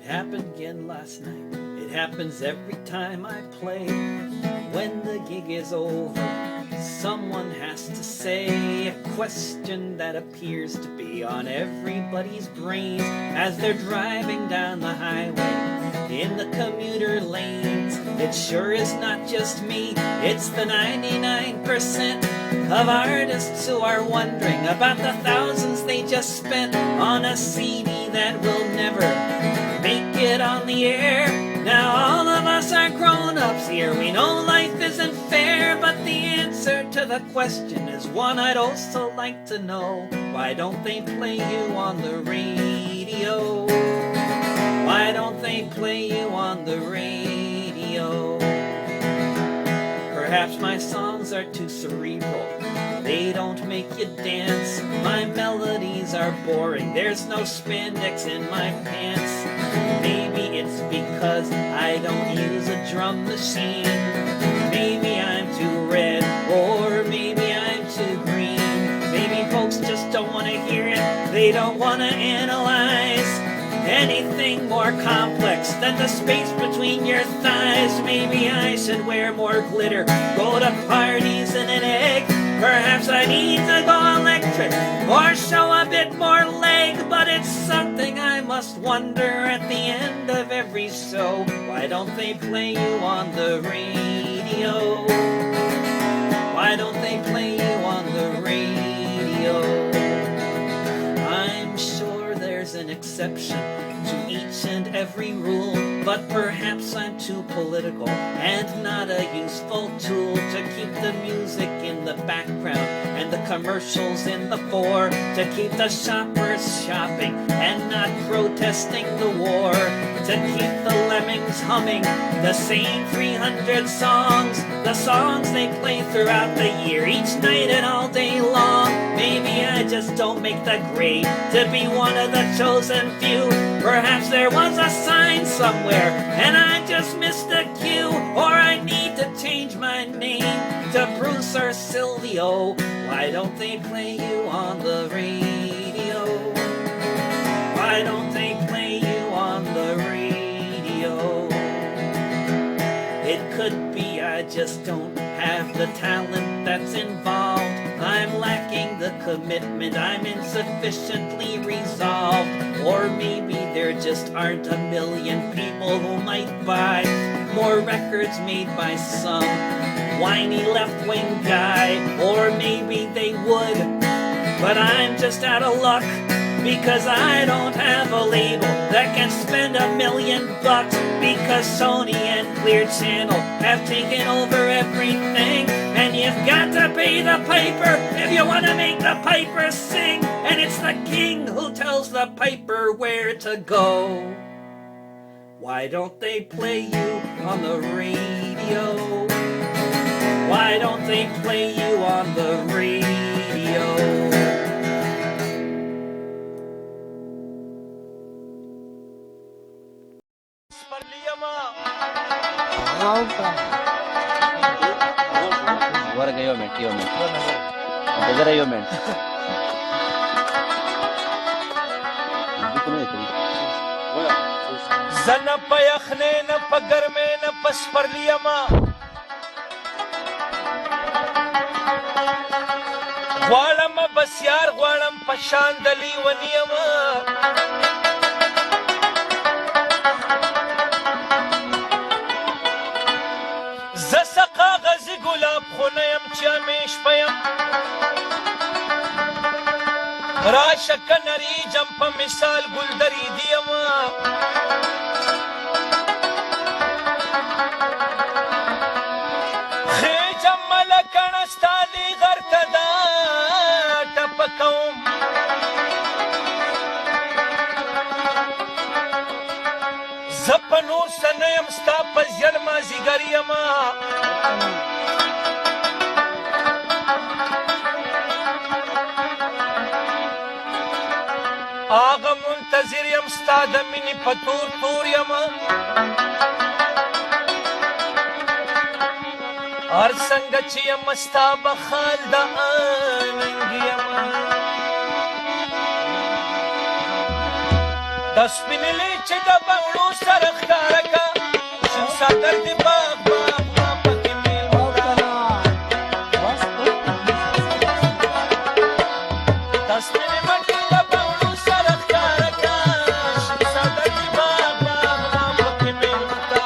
happened again last night. It happens every time I play. When the gig is over, someone has to say a question that appears to be on everybody's brains as they're driving down the highway in the commuter lanes. It sure is not just me, it's the 99% of artists who are wondering about the thousands they just spent on a CD that will never make it on the air. Now all of us are grown-ups here, we know life isn't fair, but the answer to the question is one I'd also like to know. Why don't they play you on the radio? Why don't they play you on the radio? Perhaps my songs are too cerebral, they don't make you dance. My melodies are boring, there's no spandex in my pants. Maybe it's because I don't use a drum machine. Maybe I'm too red, or maybe I'm too green. Maybe folks just don't want to hear it, they don't want to analyze anything more complex than the space between your thighs. Maybe I should wear more glitter, go to parties in an egg. Perhaps I need to go electric or show a bit more leg, but it's something I must wonder at the end of every show. Why don't they play you on the radio? Why don't they play you on the radio? I'm sure there's an exception to each and every rule, but perhaps I'm too political and not a useful tool to keep the music in the background and the commercials in the fore, to keep the shoppers shopping and not protesting the war, to keep the lemmings humming the same 300 songs, the songs they play throughout the year, each night and all day long. Maybe I just don't make the grade to be one of the chosen few. Perhaps there was a sign somewhere and I just missed the cue, or I need to change my name to Bruce or Silvio. Why don't they play you on the radio? Why don't they play you on the radio? It could be I just don't have the talent that's involved. I'm lacking the commitment, I'm insufficiently resolved. Or maybe there just aren't a million people who might buy more records made by some whiny left-wing guy. Or maybe they would, but I'm just out of luck, because I don't have a label that can spend $1 million, because Sony and Clear Channel have taken over everything. And you've got to pay the piper if you want to make the piper sing, and it's the king who tells the piper where to go. Why don't they play you on the radio? Why don't they play you on the radio? Ora io metto. Vedere io metto. Zana pa yakhne na pa garme na pasparliyama. Gwalam basyar gwalam pashandali waniyama. Rasha kanari jampa misal guldari diyama. Khejam malakana stali gartada tapakaum. Zapanur sanayam stapa zalma zigariyama. آغا منتظر یم ستا د مینې په تور تور یم هر څنګه چې یم ستا به خال د آننګ یم د سپینلې چې د بڼو سره ښکاره کا شین څادر دې باغ باغ ما پکې میلمه کا دا سپینې مټې د بنګړو سره ښکاره کا شین څادر دې باغ باغ ما پکې میلمه کا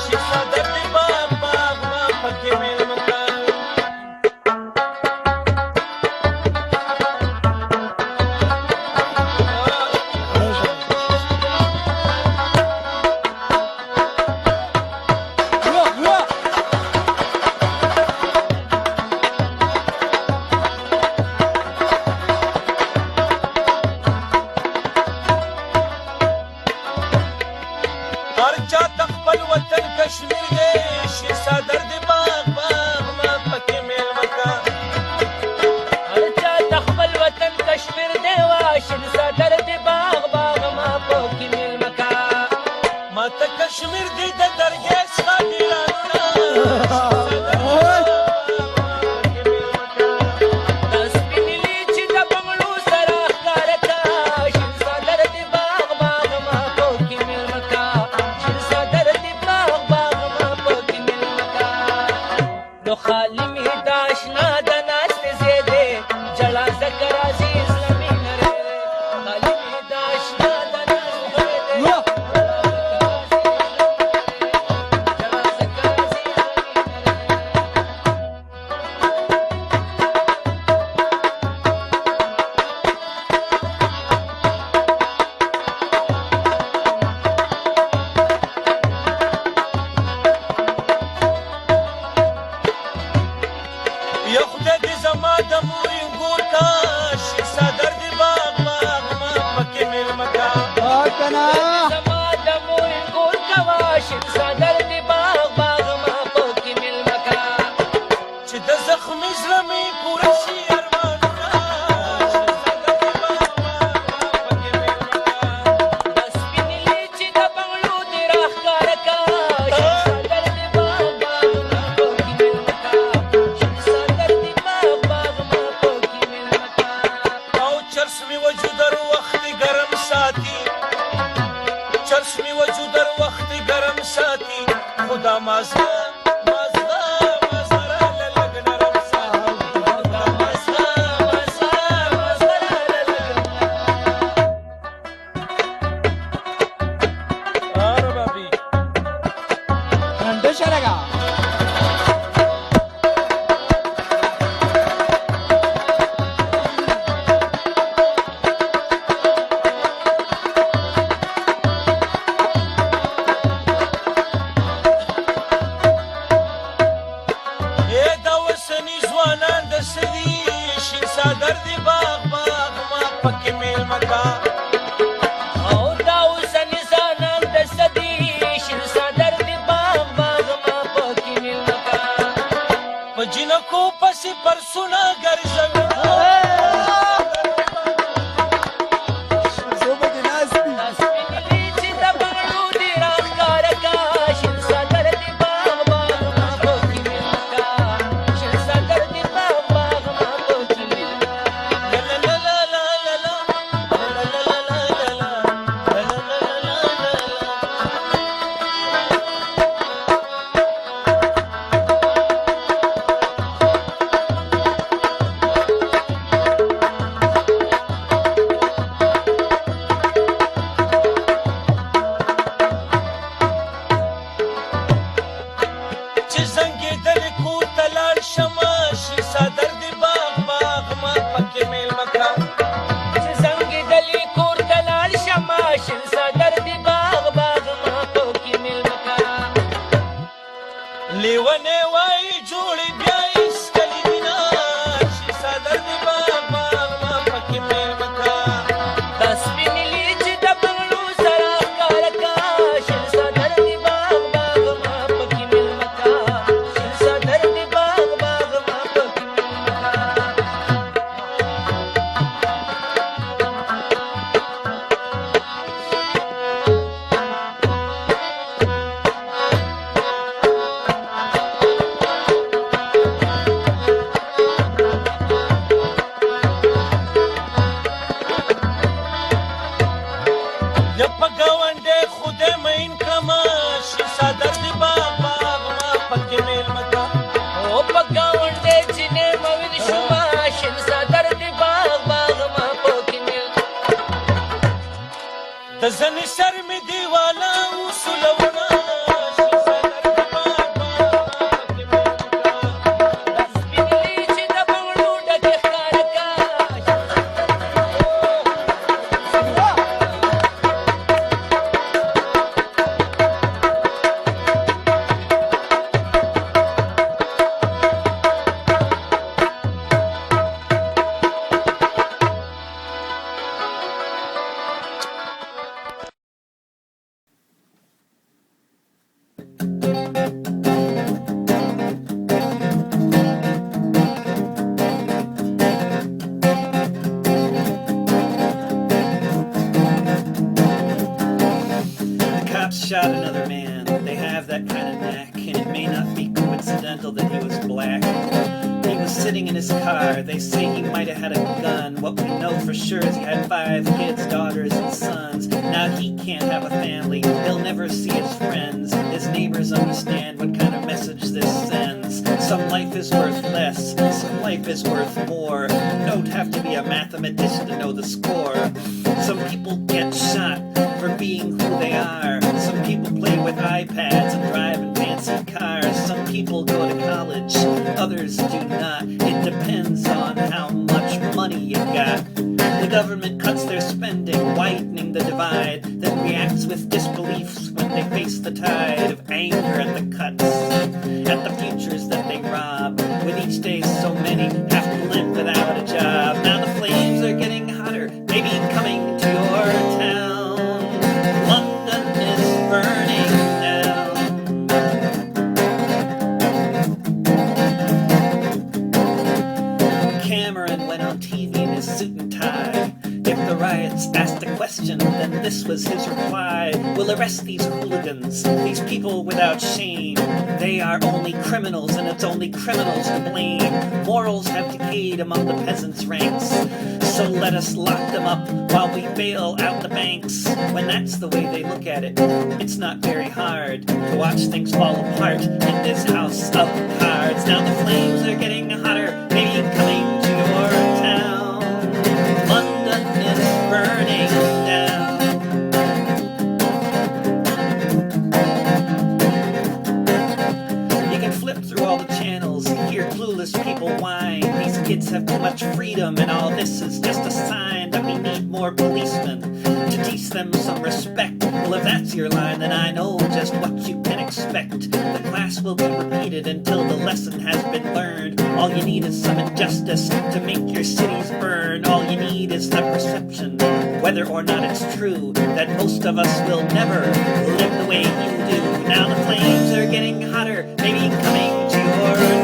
شین څادر دې باغ باغ ما پکې میلمه کا هر چا ته خپل وطن کشمیر دی شین څادر دې باغ باغ ما پکې میلمه کا هر چا ته خپل وطن کشمیر دی وا شین څادر دې باغ باغ ما پکې میلمه کا ما ته کشمیر دی د درګې څخه ګیلانونه دا سپینې لیچې د بنګړو سره ښکاره کا شین څادر دې باغ باغ ما پکې میلمه کا شین څادر دې باغ باغ ما پکې میلمه کا نو خالي مې دا اشنا د ناستې ځای دی جړا ځکه راځي اسلامي نړۍ دی خالي مې دا اشنا د ناستې ځای دی جړا ځکه راځي اسلامي یا خدای دې زما د مورې ګور کا شین څادر دې باغ باغ ما پکې میلمه کا زما د مور ګور کوا شین څادر دې باغ باغ ما پکې میلمه کا چې د زخمي زړه مې پوره شي ارمانونه شین څادر دې باغ باغ ما پکې میلمه کا دا سپینې لیچې د بنګړو دې راښکاره کا شین څادر دې باغ باغ ما پکې میلمه کا شین څادر دې باغ باغ ما پکې میلمه کا او چرس مې وجود هر وخت ګرم ساتي چرس مې وجود هر وخت ګرم ساتي خدا مازغه مازغه مازغه راله لږ نرم ساتي خدا مازغه مازغه مازغه راله لږ آره بابي دا اوسني ځوانان د څه دي شین څادر دې باغ باغ ما پکې میلمه کا او دا اوسني ځوانان د څه دي شین څادر دې باغ باغ ما پکې میلمه کا په جنکو پسې پرسونه ګرځوي دا سپینې لیچې د بنګړو دې راښکاره کا شین څادر دې باغ باغ ما پکې میلمه کا شین څادر دې باغ باغ ما پکې میلمه کا لا لا لا لا لا لا لا لا لا لا لا چې زنګېدلې کور ته لاړ شمه شین څادر دې باغ باغ ما پکې میلمه کا چې زنګېدلې کور ته لاړ شمه شین څادر دې باغ باغ ما پکې میلمه کا لیونې وایي جوړې بیا ایستلې دینه شین څادر دې باغ باغ ما پکې میلمه کا دا سپینې لیچې د بنګړو سره ښکاره کا شین څادر دې باغ باغ ما پکې میلمه کا شین څادر دې باغ باغ ما پکې میلمه کا یا په ګاونډۍ خدای درد باغ باغ ما پکې میل مکا او پکاونډې چې نه مویل شما شین سا درد باغ باغ ما پکې میل د زنې سر می دیواله وسولونه shot another man. They have that kind of knack, and it may not be coincidental that he was black. He was sitting in his car. They say he might have had a gun. What we know for sure is he had 5 kids, daughters, and sons. Now he can't have a family. He'll never see his friends. His neighbors understand what kind of message this sends. Some life is worth less. Some life is worth more. You don't have to be a mathematician to know the score. Some people get shot for being who they are. Some people play with iPads and drive in fancy cars. Some people go to college, others do not. It depends on how much money you got. The government cuts their spending, widening the divide, then reacts with disbeliefs when they face the tide of anger at the cuts, at the futures that they rob. With each day so many have to live without a job. Now the flames are getting hotter, maybe coming to your town. London is burning down. Cameron went on TV in his suit and tie. If the riots asked a question, then this was his reply. We'll arrest these hooligans, these people without shame. They are only criminals, and it's only criminals to blame. Morals have decayed among the peasants' ranks, so let us lock them up while we bail out the banks. When that's the way they look at it, it's not very hard to watch things fall apart in this house of cards. Now the flames are getting hotter, maybe coming to your town. London is burning down. You can flip through all the channels, hear clueless people whine. These kids have too much freedom, and all this is just a sign that we need more policemen to teach them some respect. Well, if that's your line, then I know just what you can expect. The class will be repeated until the lesson has been learned. All you need is some injustice to make your cities burn. All you need is the perception, whether or not it's true, that most of us will never live the way you do. Now the flames are getting hotter, maybe coming to your